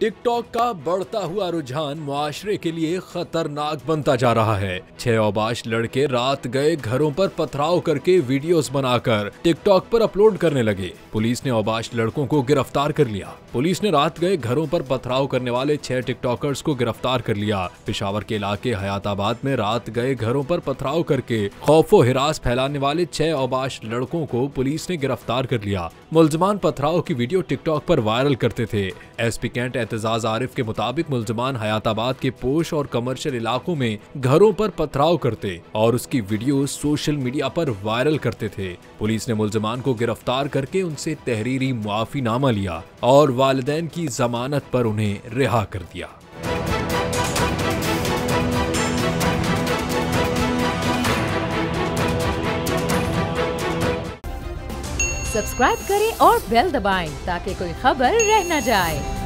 TikTok का बढ़ता हुआ रुझान मुआशरे के लिए खतरनाक बनता जा रहा है। 6 औबाश लड़के रात गए घरों पर पथराव करके वीडियोस बनाकर टिकटॉक पर अपलोड करने लगे। पुलिस ने औबाश लड़कों को गिरफ्तार कर लिया। पुलिस ने रात गए घरों पर पथराव करने वाले 6 टिकटॉकर्स को गिरफ्तार कर लिया। पेशावर के इलाके हयाताबाद में रात गए घरों पर पथराव करके खौफो हिरास फैलाने वाले 6 औबाश लड़कों को पुलिस ने गिरफ्तार कर लिया। मुल्जिमान पथराव की वीडियो टिकटॉक पर वायरल करते थे। एसपी कैंट एतजाज आरिफ के मुताबिक मुल्जिमान हयाताबाद के पोश और कमर्शियल इलाकों में घरों पर पथराव करते और उसकी वीडियो सोशल मीडिया पर वायरल करते थे। पुलिस ने मुल्जिमान को गिरफ्तार करके उनसे तहरीरी मुआफीनामा लिया और वालिदैन की जमानत पर उन्हें रिहा कर दिया। सब्सक्राइब करें और बेल दबाएं ताकि कोई खबर रह न जाए।